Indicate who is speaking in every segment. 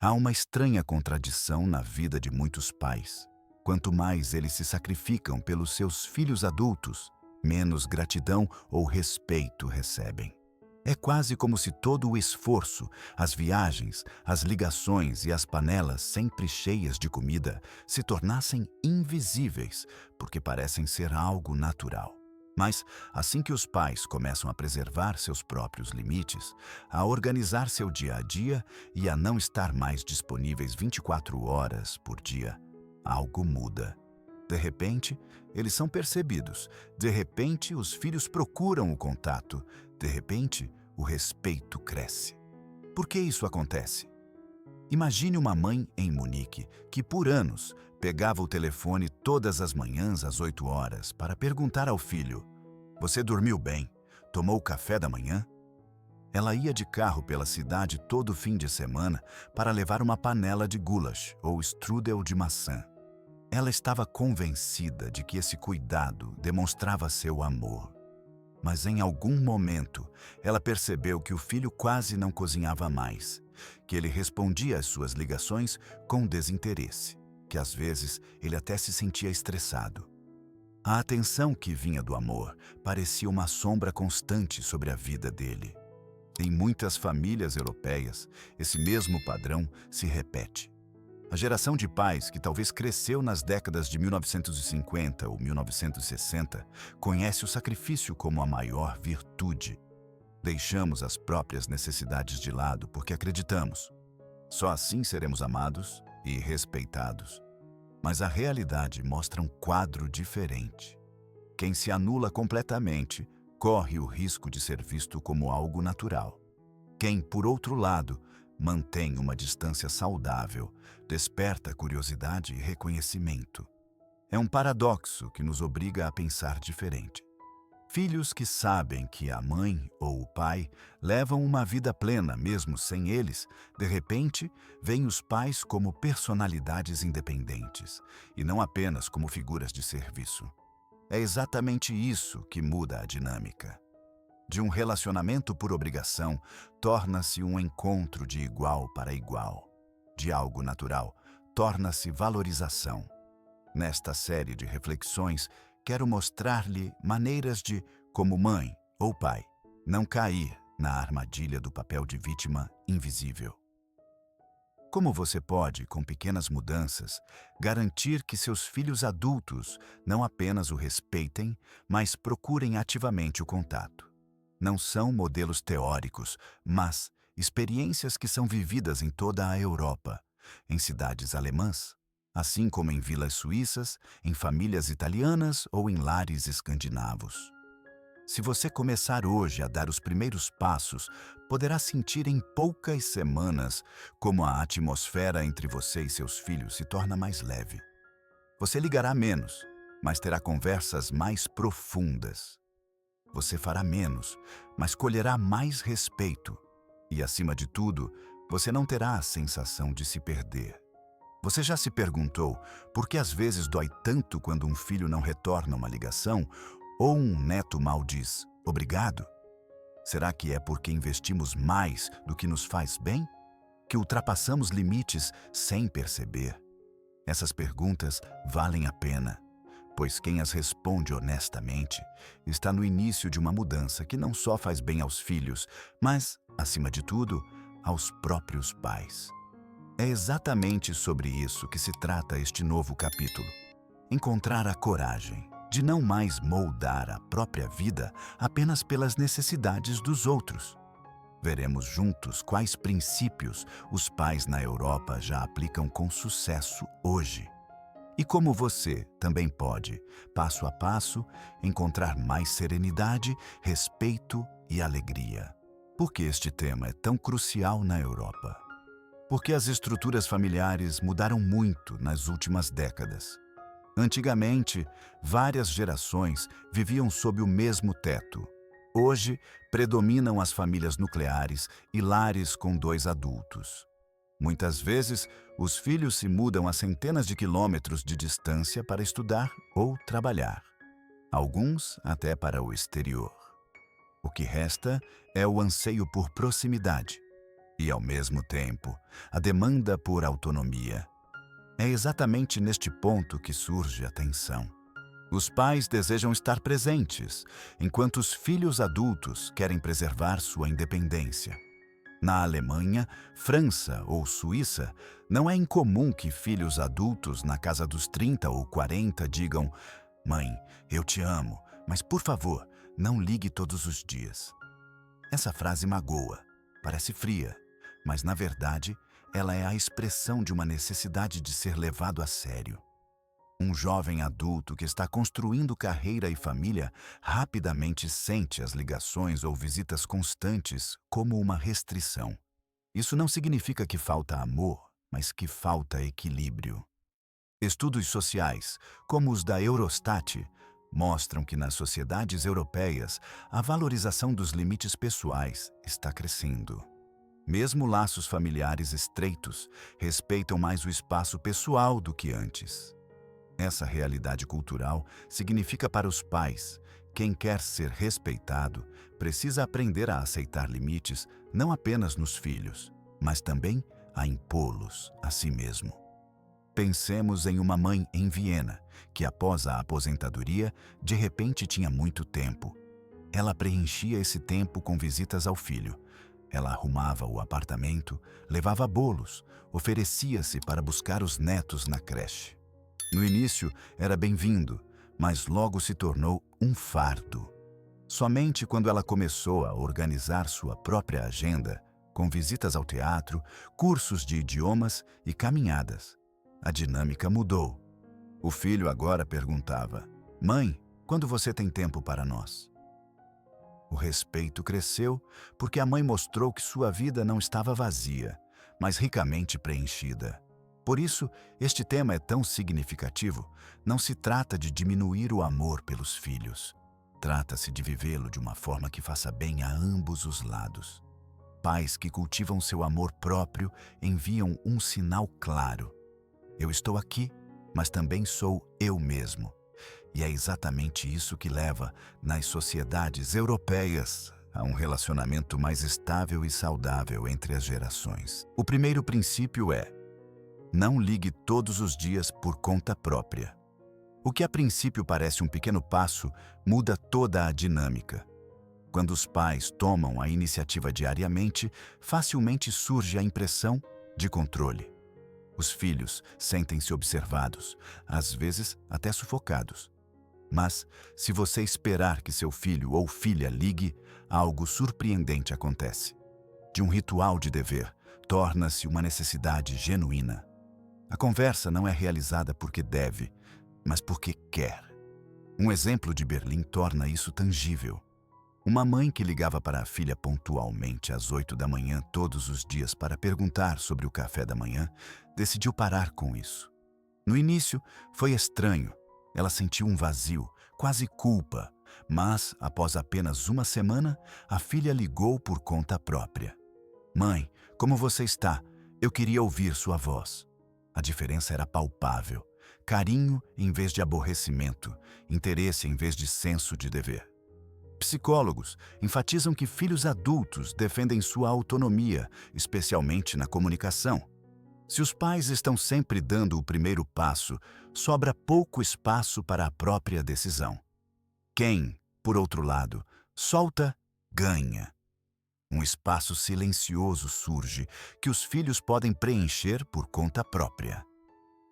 Speaker 1: Há uma estranha contradição na vida de muitos pais. Quanto mais eles se sacrificam pelos seus filhos adultos, menos gratidão ou respeito recebem. É quase como se todo o esforço, as viagens, as ligações e as panelas sempre cheias de comida se tornassem invisíveis, porque parecem ser algo natural. Mas, assim que os pais começam a preservar seus próprios limites, a organizar seu dia a dia e a não estar mais disponíveis 24 horas por dia, algo muda. De repente, eles são percebidos. De repente, os filhos procuram o contato. De repente, o respeito cresce. Por que isso acontece? Imagine uma mãe em Munique que, por anos, pegava o telefone todas as manhãs às 8 horas para perguntar ao filho: "Você dormiu bem? Tomou café da manhã?" Ela ia de carro pela cidade todo fim de semana para levar uma panela de goulash ou strudel de maçã. Ela estava convencida de que esse cuidado demonstrava seu amor. Mas em algum momento, ela percebeu que o filho quase não cozinhava mais, que ele respondia às suas ligações com desinteresse, que às vezes ele até se sentia estressado. A atenção que vinha do amor parecia uma sombra constante sobre a vida dele. Em muitas famílias europeias, esse mesmo padrão se repete. A geração de pais que talvez cresceu nas décadas de 1950 ou 1960 conhece o sacrifício como a maior virtude. Deixamos as próprias necessidades de lado porque acreditamos: só assim seremos amados e respeitados. Mas a realidade mostra um quadro diferente. Quem se anula completamente corre o risco de ser visto como algo natural. Quem, por outro lado, mantém uma distância saudável, desperta curiosidade e reconhecimento. É um paradoxo que nos obriga a pensar diferente. Filhos que sabem que a mãe ou o pai levam uma vida plena mesmo sem eles, de repente, veem os pais como personalidades independentes e não apenas como figuras de serviço. É exatamente isso que muda a dinâmica. De um relacionamento por obrigação, torna-se um encontro de igual para igual. De algo natural, torna-se valorização. Nesta série de reflexões, quero mostrar-lhe maneiras de, como mãe ou pai, não cair na armadilha do papel de vítima invisível. Como você pode, com pequenas mudanças, garantir que seus filhos adultos não apenas o respeitem, mas procurem ativamente o contato? Não são modelos teóricos, mas experiências que são vividas em toda a Europa, em cidades alemãs, assim como em vilas suíças, em famílias italianas ou em lares escandinavos. Se você começar hoje a dar os primeiros passos, poderá sentir em poucas semanas como a atmosfera entre você e seus filhos se torna mais leve. Você ligará menos, mas terá conversas mais profundas. Você fará menos, mas colherá mais respeito. E, acima de tudo, você não terá a sensação de se perder. Você já se perguntou por que às vezes dói tanto quando um filho não retorna uma ligação ou um neto mal diz "obrigado"? Será que é porque investimos mais do que nos faz bem? Que ultrapassamos limites sem perceber? Essas perguntas valem a pena, pois quem as responde honestamente está no início de uma mudança que não só faz bem aos filhos, mas, acima de tudo, aos próprios pais. É exatamente sobre isso que se trata este novo capítulo. Encontrar a coragem de não mais moldar a própria vida apenas pelas necessidades dos outros. Veremos juntos quais princípios os pais na Europa já aplicam com sucesso hoje. E como você também pode, passo a passo, encontrar mais serenidade, respeito e alegria. Por que este tema é tão crucial na Europa? Porque as estruturas familiares mudaram muito nas últimas décadas. Antigamente, várias gerações viviam sob o mesmo teto. Hoje, predominam as famílias nucleares e lares com 2 adultos. Muitas vezes, os filhos se mudam a centenas de quilômetros de distância para estudar ou trabalhar. Alguns até para o exterior. O que resta é o anseio por proximidade. e, ao mesmo tempo, a demanda por autonomia. É exatamente neste ponto que surge a tensão. Os pais desejam estar presentes, enquanto os filhos adultos querem preservar sua independência. Na Alemanha, França ou Suíça, não é incomum que filhos adultos na casa dos 30 ou 40 digam: "Mãe, eu te amo, mas por favor, não ligue todos os dias." Essa frase magoa, parece fria, mas na verdade, ela é a expressão de uma necessidade de ser levado a sério. Um jovem adulto que está construindo carreira e família rapidamente sente as ligações ou visitas constantes como uma restrição. Isso não significa que falta amor, mas que falta equilíbrio. Estudos sociais, como os da Eurostat, mostram que nas sociedades europeias a valorização dos limites pessoais está crescendo. Mesmo laços familiares estreitos respeitam mais o espaço pessoal do que antes. Essa realidade cultural significa para os pais: quem quer ser respeitado precisa aprender a aceitar limites não apenas nos filhos, mas também a impô-los a si mesmo. Pensemos em uma mãe em Viena, que após a aposentadoria, de repente tinha muito tempo. Ela preenchia esse tempo com visitas ao filho. Ela arrumava o apartamento, levava bolos, oferecia-se para buscar os netos na creche. No início era bem-vindo, mas logo se tornou um fardo. Somente quando ela começou a organizar sua própria agenda, com visitas ao teatro, cursos de idiomas e caminhadas, a dinâmica mudou. O filho agora perguntava: "Mãe, quando você tem tempo para nós?" O respeito cresceu porque a mãe mostrou que sua vida não estava vazia, mas ricamente preenchida. Por isso, este tema é tão significativo. Não se trata de diminuir o amor pelos filhos. Trata-se de vivê-lo de uma forma que faça bem a ambos os lados. Pais que cultivam seu amor próprio enviam um sinal claro: eu estou aqui, mas também sou eu mesmo. E é exatamente isso que leva, nas sociedades europeias, a um relacionamento mais estável e saudável entre as gerações. O primeiro princípio é: não ligue todos os dias por conta própria. O que a princípio parece um pequeno passo, muda toda a dinâmica. Quando os pais tomam a iniciativa diariamente, facilmente surge a impressão de controle. Os filhos sentem-se observados, às vezes até sufocados. Mas, se você esperar que seu filho ou filha ligue, algo surpreendente acontece. De um ritual de dever, torna-se uma necessidade genuína. A conversa não é realizada porque deve, mas porque quer. Um exemplo de Berlim torna isso tangível. Uma mãe que ligava para a filha pontualmente às 8 da manhã todos os dias para perguntar sobre o café da manhã, decidiu parar com isso. No início, foi estranho. Ela sentiu um vazio, quase culpa, mas, após apenas uma semana, a filha ligou por conta própria. "Mãe, como você está? Eu queria ouvir sua voz." A diferença era palpável. Carinho em vez de aborrecimento, interesse em vez de senso de dever. Psicólogos enfatizam que filhos adultos defendem sua autonomia, especialmente na comunicação. Se os pais estão sempre dando o primeiro passo, sobra pouco espaço para a própria decisão. Quem, por outro lado, solta, ganha. Um espaço silencioso surge que os filhos podem preencher por conta própria.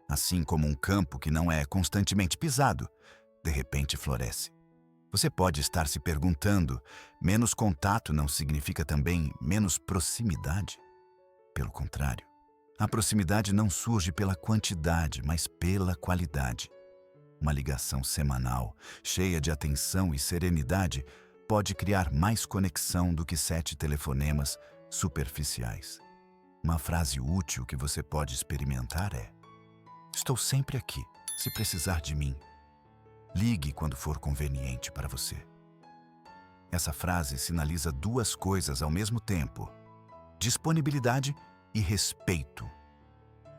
Speaker 1: Assim como um campo que não é constantemente pisado, de repente floresce. Você pode estar se perguntando: menos contato não significa também menos proximidade? Pelo contrário, a proximidade não surge pela quantidade, mas pela qualidade. Uma ligação semanal, cheia de atenção e serenidade, pode criar mais conexão do que 7 telefonemas superficiais. Uma frase útil que você pode experimentar é: estou sempre aqui, se precisar de mim. Ligue quando for conveniente para você. Essa frase sinaliza duas coisas ao mesmo tempo: disponibilidade e respeito.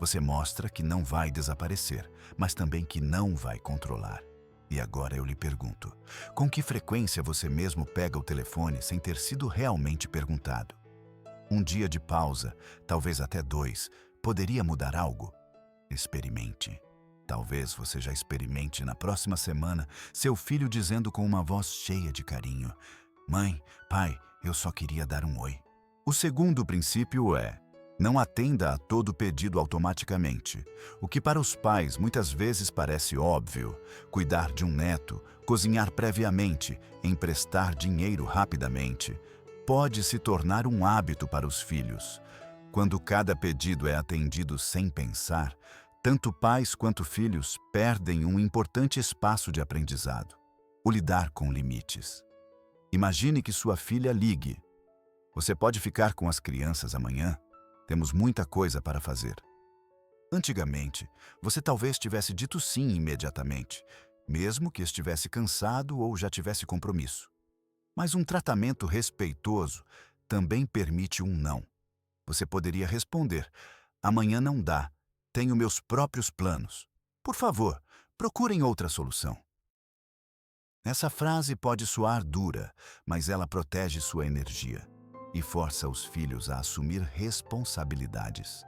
Speaker 1: Você mostra que não vai desaparecer, mas também que não vai controlar. E agora eu lhe pergunto: com que frequência você mesmo pega o telefone sem ter sido realmente perguntado? Um dia de pausa, talvez até 2, poderia mudar algo? Experimente. Talvez você já experimente na próxima semana seu filho dizendo com uma voz cheia de carinho: Mãe, pai, eu só queria dar um oi. O segundo princípio é: não atenda a todo pedido automaticamente. O que para os pais muitas vezes parece óbvio, cuidar de um neto, cozinhar previamente, emprestar dinheiro rapidamente, pode se tornar um hábito para os filhos. Quando cada pedido é atendido sem pensar, tanto pais quanto filhos perdem um importante espaço de aprendizado: o lidar com limites. Imagine que sua filha ligue. Você pode ficar com as crianças amanhã? Temos muita coisa para fazer. Antigamente, você talvez tivesse dito sim imediatamente, mesmo que estivesse cansado ou já tivesse compromisso. Mas um tratamento respeitoso também permite um não. Você poderia responder: amanhã não dá, tenho meus próprios planos. Por favor, procurem outra solução. Essa frase pode soar dura, mas ela protege sua energia e força os filhos a assumir responsabilidades.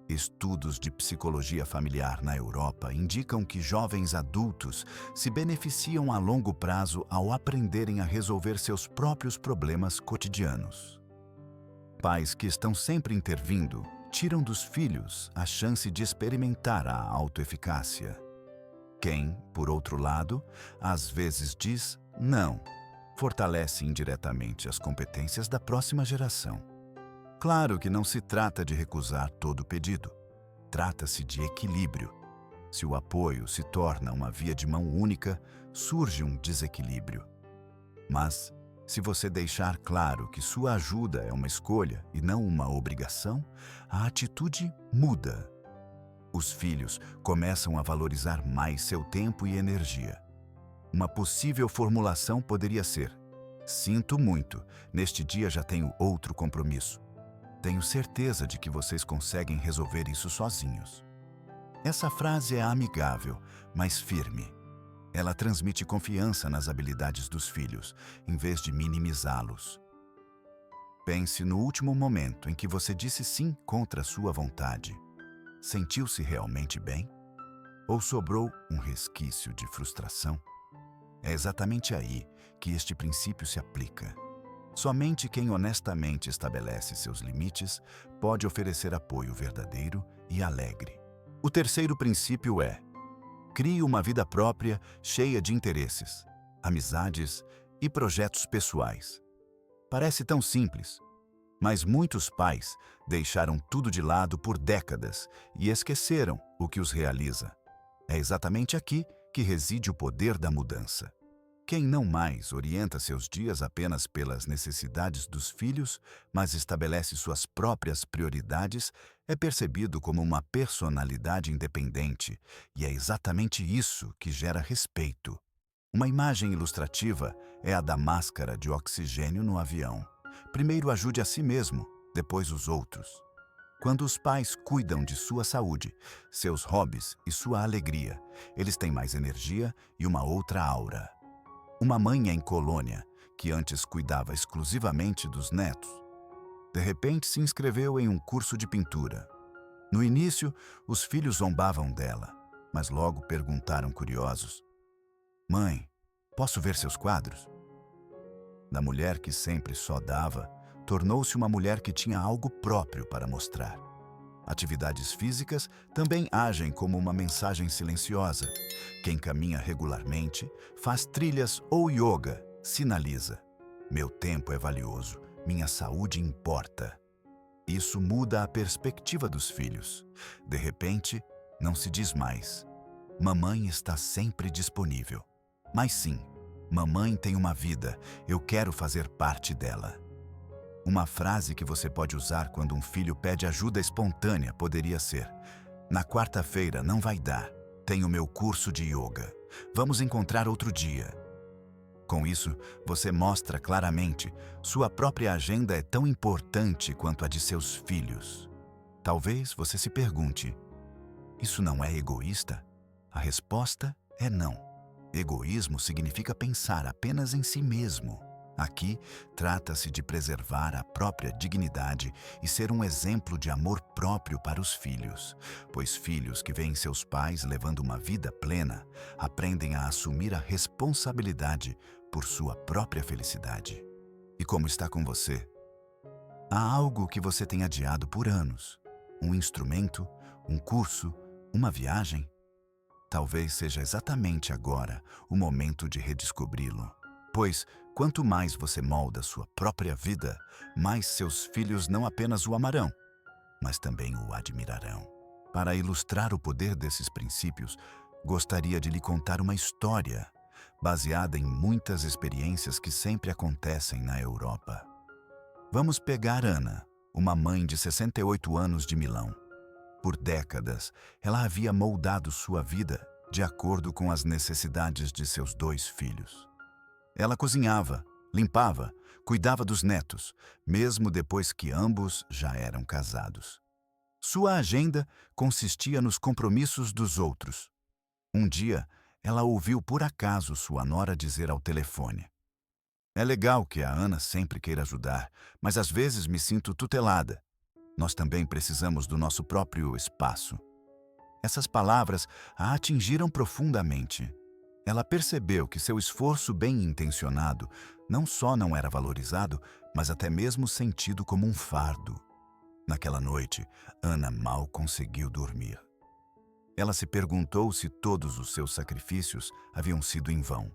Speaker 1: Estudos de psicologia familiar na Europa indicam que jovens adultos se beneficiam a longo prazo ao aprenderem a resolver seus próprios problemas cotidianos. Pais que estão sempre intervindo tiram dos filhos a chance de experimentar a autoeficácia. Quem, por outro lado, às vezes diz não, fortalece indiretamente as competências da próxima geração. Claro que não se trata de recusar todo pedido. Trata-se de equilíbrio. Se o apoio se torna uma via de mão única, surge um desequilíbrio. Mas, se você deixar claro que sua ajuda é uma escolha e não uma obrigação, a atitude muda. Os filhos começam a valorizar mais seu tempo e energia. Uma possível formulação poderia ser: sinto muito, neste dia já tenho outro compromisso. Tenho certeza de que vocês conseguem resolver isso sozinhos. Essa frase é amigável, mas firme. Ela transmite confiança nas habilidades dos filhos, em vez de minimizá-los. Pense no último momento em que você disse sim contra sua vontade. Sentiu-se realmente bem? Ou sobrou um resquício de frustração? É exatamente aí que este princípio se aplica. Somente quem honestamente estabelece seus limites pode oferecer apoio verdadeiro e alegre. O terceiro princípio é: crie uma vida própria cheia de interesses, amizades e projetos pessoais. Parece tão simples, mas muitos pais deixaram tudo de lado por décadas e esqueceram o que os realiza. É exatamente aqui que reside o poder da mudança. Quem não mais orienta seus dias apenas pelas necessidades dos filhos, mas estabelece suas próprias prioridades, é percebido como uma personalidade independente, e é exatamente isso que gera respeito. Uma imagem ilustrativa é a da máscara de oxigênio no avião. Primeiro ajude a si mesmo, depois os outros. Quando os pais cuidam de sua saúde, seus hobbies e sua alegria, eles têm mais energia e uma outra aura. Uma mãe em Colônia, que antes cuidava exclusivamente dos netos, de repente se inscreveu em um curso de pintura. No início, os filhos zombavam dela, mas logo perguntaram curiosos: Mãe, posso ver seus quadros? Da mulher que sempre só dava, tornou-se uma mulher que tinha algo próprio para mostrar. Atividades físicas também agem como uma mensagem silenciosa. Quem caminha regularmente, faz trilhas ou yoga, sinaliza: meu tempo é valioso, minha saúde importa. Isso muda a perspectiva dos filhos. De repente, não se diz mais: mamãe está sempre disponível. Mas sim, mamãe tem uma vida, eu quero fazer parte dela. Uma frase que você pode usar quando um filho pede ajuda espontânea poderia ser: na quarta-feira não vai dar, tenho meu curso de yoga. Vamos encontrar outro dia. Com isso, você mostra claramente: sua própria agenda é tão importante quanto a de seus filhos. Talvez você se pergunte: isso não é egoísta? A resposta é não. Egoísmo significa pensar apenas em si mesmo. Aqui, trata-se de preservar a própria dignidade e ser um exemplo de amor próprio para os filhos, pois filhos que veem seus pais levando uma vida plena aprendem a assumir a responsabilidade por sua própria felicidade. E como está com você? Há algo que você tem adiado por anos? Um instrumento, um curso, uma viagem? Talvez seja exatamente agora o momento de redescobri-lo. Pois, quanto mais você molda sua própria vida, mais seus filhos não apenas o amarão, mas também o admirarão. Para ilustrar o poder desses princípios, gostaria de lhe contar uma história baseada em muitas experiências que sempre acontecem na Europa. Vamos pegar Ana, uma mãe de 68 anos de Milão. Por décadas, ela havia moldado sua vida de acordo com as necessidades de seus 2 filhos. Ela cozinhava, limpava, cuidava dos netos, mesmo depois que ambos já eram casados. Sua agenda consistia nos compromissos dos outros. Um dia, ela ouviu por acaso sua nora dizer ao telefone: "É legal que a Ana sempre queira ajudar, mas às vezes me sinto tutelada. Nós também precisamos do nosso próprio espaço." Essas palavras a atingiram profundamente. Ela percebeu que seu esforço bem-intencionado não só não era valorizado, mas até mesmo sentido como um fardo. Naquela noite, Ana mal conseguiu dormir. Ela se perguntou se todos os seus sacrifícios haviam sido em vão.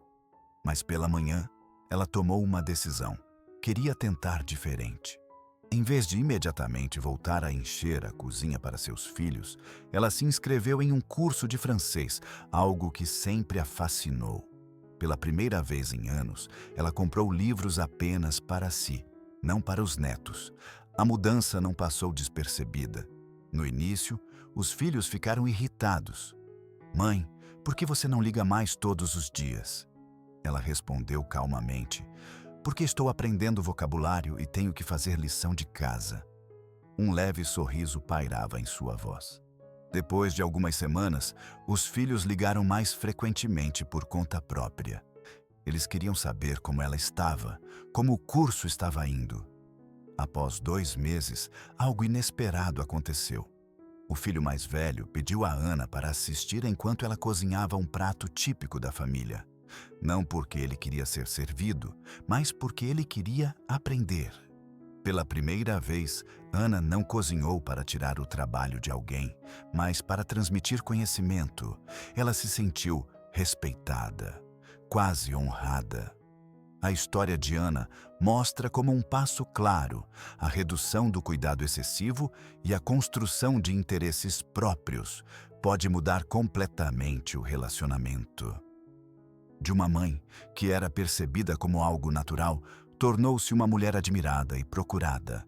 Speaker 1: Mas pela manhã, ela tomou uma decisão. Queria tentar diferente. Em vez de imediatamente voltar a encher a cozinha para seus filhos, ela se inscreveu em um curso de francês, algo que sempre a fascinou. Pela primeira vez em anos, ela comprou livros apenas para si, não para os netos. A mudança não passou despercebida. No início, os filhos ficaram irritados. "Mãe, por que você não liga mais todos os dias?" Ela respondeu calmamente: "Porque estou aprendendo vocabulário e tenho que fazer lição de casa." Um leve sorriso pairava em sua voz. Depois de algumas semanas, os filhos ligaram mais frequentemente por conta própria. Eles queriam saber como ela estava, como o curso estava indo. Após 2 meses, algo inesperado aconteceu. O filho mais velho pediu a Ana para assistir enquanto ela cozinhava um prato típico da família. Não porque ele queria ser servido, mas porque ele queria aprender. Pela primeira vez, Ana não cozinhou para tirar o trabalho de alguém, mas para transmitir conhecimento. Ela se sentiu respeitada, quase honrada. A história de Ana mostra como um passo claro a redução do cuidado excessivo e a construção de interesses próprios pode mudar completamente o relacionamento. De uma mãe, que era percebida como algo natural, tornou-se uma mulher admirada e procurada.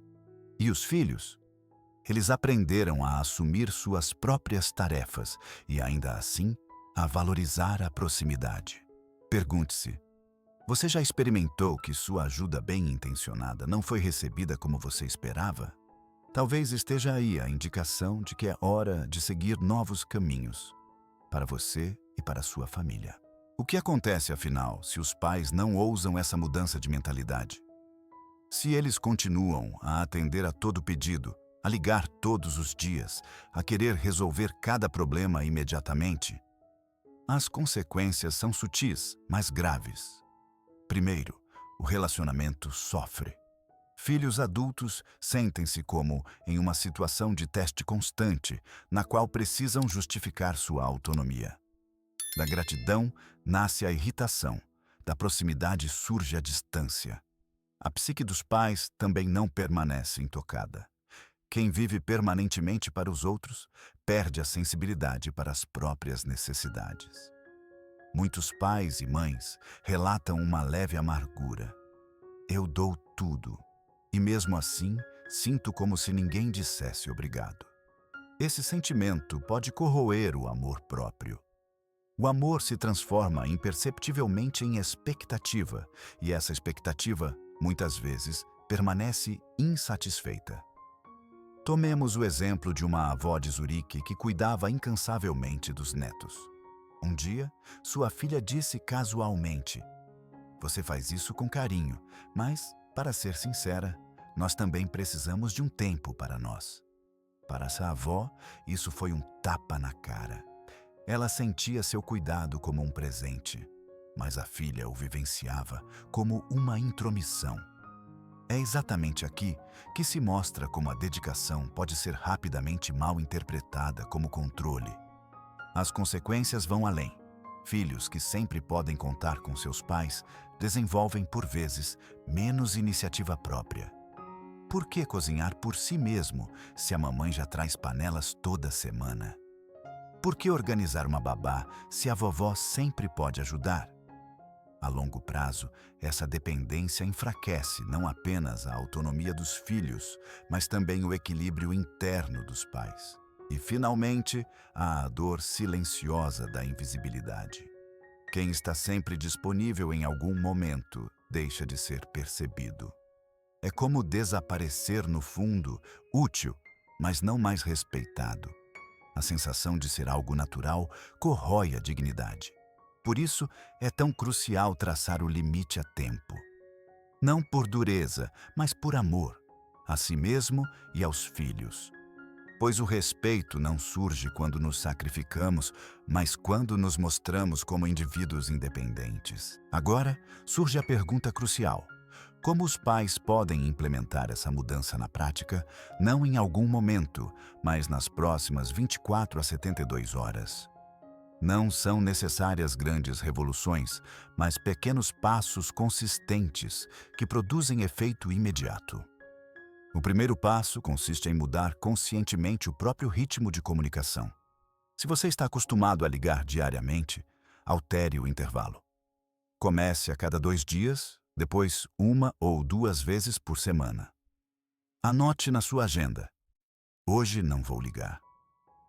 Speaker 1: E os filhos? Eles aprenderam a assumir suas próprias tarefas e, ainda assim, a valorizar a proximidade. Pergunte-se: você já experimentou que sua ajuda bem-intencionada não foi recebida como você esperava? Talvez esteja aí a indicação de que é hora de seguir novos caminhos para você e para sua família. O que acontece, afinal, se os pais não ousam essa mudança de mentalidade? Se eles continuam a atender a todo pedido, a ligar todos os dias, a querer resolver cada problema imediatamente, as consequências são sutis, mas graves. Primeiro, o relacionamento sofre. Filhos adultos sentem-se como em uma situação de teste constante, na qual precisam justificar sua autonomia. Da gratidão nasce a irritação, da proximidade surge a distância. A psique dos pais também não permanece intocada. Quem vive permanentemente para os outros perde a sensibilidade para as próprias necessidades. Muitos pais e mães relatam uma leve amargura. Eu dou tudo, e mesmo assim sinto como se ninguém dissesse obrigado. Esse sentimento pode corroer o amor próprio. O amor se transforma imperceptivelmente em expectativa, e essa expectativa, muitas vezes, permanece insatisfeita. Tomemos o exemplo de uma avó de Zurique que cuidava incansavelmente dos netos. Um dia, sua filha disse casualmente: Você faz isso com carinho, mas, para ser sincera, nós também precisamos de um tempo para nós. Para essa avó, isso foi um tapa na cara. Ela sentia seu cuidado como um presente, mas a filha o vivenciava como uma intromissão. É exatamente aqui que se mostra como a dedicação pode ser rapidamente mal interpretada como controle. As consequências vão além. Filhos que sempre podem contar com seus pais desenvolvem, por vezes, menos iniciativa própria. Por que cozinhar por si mesmo se a mamãe já traz panelas toda semana? Por que organizar uma babá se a vovó sempre pode ajudar? A longo prazo, essa dependência enfraquece não apenas a autonomia dos filhos, mas também o equilíbrio interno dos pais. E, finalmente, há a dor silenciosa da invisibilidade. Quem está sempre disponível em algum momento deixa de ser percebido. É como desaparecer no fundo, útil, mas não mais respeitado. A sensação de ser algo natural corrói a dignidade. Por isso, é tão crucial traçar o limite a tempo. Não por dureza, mas por amor, a si mesmo e aos filhos. Pois o respeito não surge quando nos sacrificamos, mas quando nos mostramos como indivíduos independentes. Agora, surge a pergunta crucial. Como os pais podem implementar essa mudança na prática, não em algum momento, mas nas próximas 24 a 72 horas? Não são necessárias grandes revoluções, mas pequenos passos consistentes que produzem efeito imediato. O primeiro passo consiste em mudar conscientemente o próprio ritmo de comunicação. Se você está acostumado a ligar diariamente, altere o intervalo. Comece a cada 2 dias, depois 1 ou 2 vezes por semana. Anote na sua agenda: hoje não vou ligar.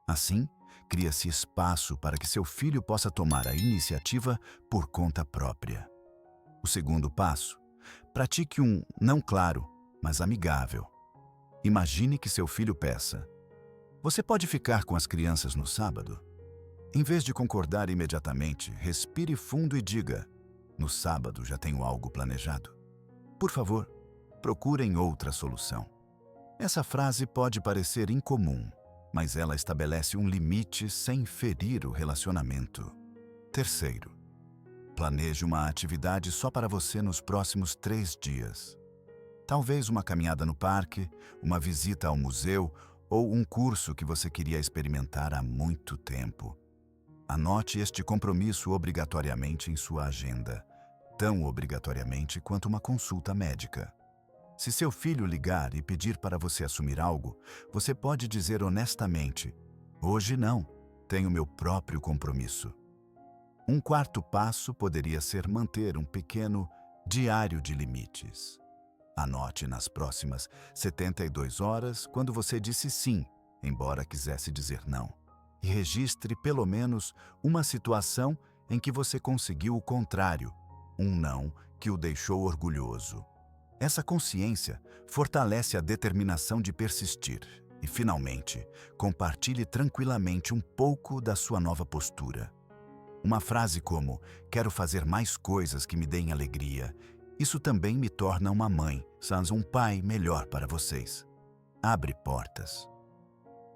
Speaker 1: Assim, cria-se espaço para que seu filho possa tomar a iniciativa por conta própria. O segundo passo: pratique um não claro, mas amigável. Imagine que seu filho peça: você pode ficar com as crianças no sábado? Em vez de concordar imediatamente, respire fundo e diga: no sábado já tenho algo planejado. Por favor, procurem outra solução. Essa frase pode parecer incomum, mas ela estabelece um limite sem ferir o relacionamento. Terceiro, planeje uma atividade só para você nos próximos 3 dias. Talvez uma caminhada no parque, uma visita ao museu ou um curso que você queria experimentar há muito tempo. Anote este compromisso obrigatoriamente em sua agenda, tão obrigatoriamente quanto uma consulta médica. Se seu filho ligar e pedir para você assumir algo, você pode dizer honestamente: hoje não, tenho meu próprio compromisso. Um quarto passo poderia ser manter um pequeno diário de limites. Anote nas próximas 72 horas quando você disse sim, embora quisesse dizer não. E registre pelo menos uma situação em que você conseguiu o contrário, um não que o deixou orgulhoso. Essa consciência fortalece a determinação de persistir e, finalmente, compartilhe tranquilamente um pouco da sua nova postura. Uma frase como: quero fazer mais coisas que me deem alegria. Isso também me torna uma mãe, um pai melhor para vocês. Abre portas.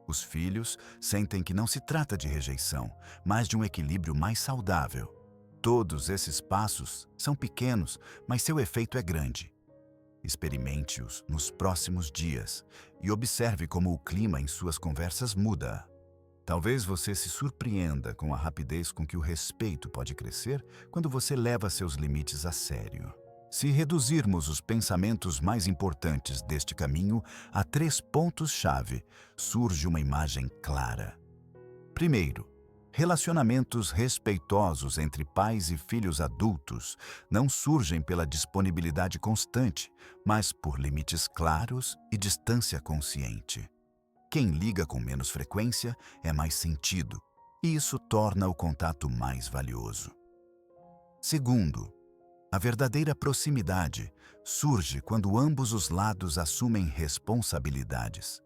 Speaker 1: Os filhos sentem que não se trata de rejeição, mas de um equilíbrio mais saudável. Todos esses passos são pequenos, mas seu efeito é grande. Experimente-os nos próximos dias e observe como o clima em suas conversas muda. Talvez você se surpreenda com a rapidez com que o respeito pode crescer quando você leva seus limites a sério. Se reduzirmos os pensamentos mais importantes deste caminho a 3 pontos-chave, surge uma imagem clara. Primeiro, relacionamentos respeitosos entre pais e filhos adultos não surgem pela disponibilidade constante, mas por limites claros e distância consciente. Quem liga com menos frequência é mais sentido, e isso torna o contato mais valioso. Segundo, a verdadeira proximidade surge quando ambos os lados assumem responsabilidades.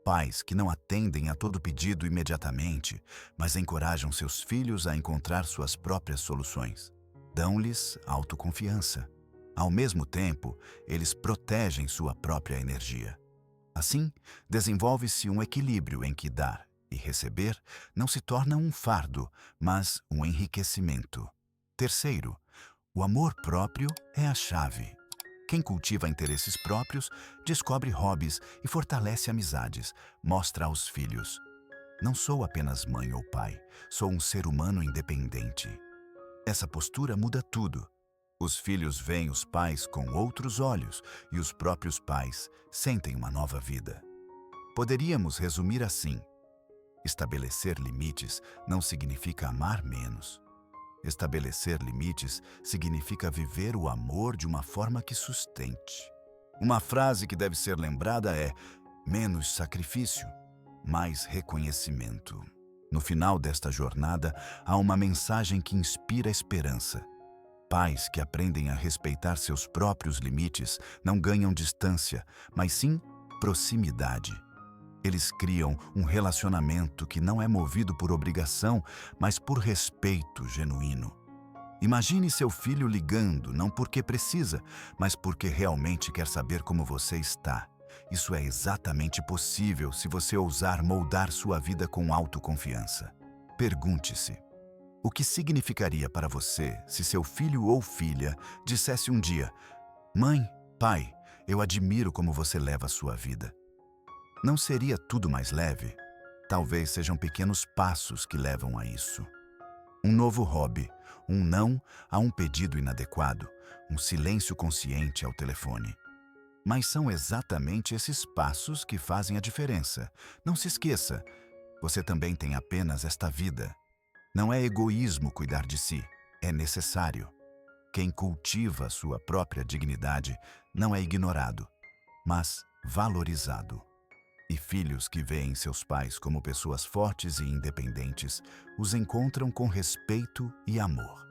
Speaker 1: Pais que não atendem a todo pedido imediatamente, mas encorajam seus filhos a encontrar suas próprias soluções. dão-lhes autoconfiança. Ao mesmo tempo, eles protegem sua própria energia. Assim, desenvolve-se um equilíbrio em que dar e receber não se torna um fardo, mas um enriquecimento. Terceiro, o amor próprio é a chave. Quem cultiva interesses próprios, descobre hobbies e fortalece amizades, mostra aos filhos: não sou apenas mãe ou pai, sou um ser humano independente. Essa postura muda tudo. Os filhos veem os pais com outros olhos e os próprios pais sentem uma nova vida. Poderíamos resumir assim: estabelecer limites não significa amar menos. Estabelecer limites significa viver o amor de uma forma que sustente. Uma frase que deve ser lembrada é: menos sacrifício, mais reconhecimento. No final desta jornada, há uma mensagem que inspira esperança. Pais que aprendem a respeitar seus próprios limites não ganham distância, mas sim proximidade. Eles criam um relacionamento que não é movido por obrigação, mas por respeito genuíno. Imagine seu filho ligando, não porque precisa, mas porque realmente quer saber como você está. Isso é exatamente possível se você ousar moldar sua vida com autoconfiança. Pergunte-se: o que significaria para você se seu filho ou filha dissesse um dia: mãe, pai, eu admiro como você leva a sua vida? Não seria tudo mais leve? Talvez sejam pequenos passos que levam a isso. Um novo hobby, um não a um pedido inadequado, um silêncio consciente ao telefone. Mas são exatamente esses passos que fazem a diferença. Não se esqueça, você também tem apenas esta vida. Não é egoísmo cuidar de si, é necessário. Quem cultiva sua própria dignidade não é ignorado, mas valorizado. E filhos que veem seus pais como pessoas fortes e independentes os encontram com respeito e amor.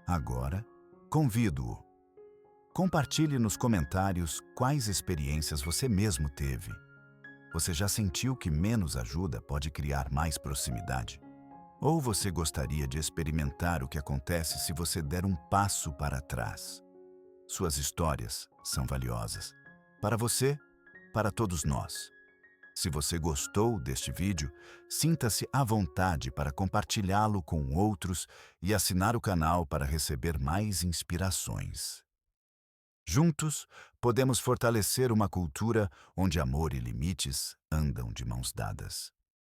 Speaker 1: Agora, convido-o. Compartilhe nos comentários quais experiências você mesmo teve. Você já sentiu que menos ajuda pode criar mais proximidade? Ou você gostaria de experimentar o que acontece se você der um passo para trás? Suas histórias são valiosas. Para você, para todos nós. Se você gostou deste vídeo, sinta-se à vontade para compartilhá-lo com outros e assinar o canal para receber mais inspirações. Juntos, podemos fortalecer uma cultura onde amor e limites andam de mãos dadas.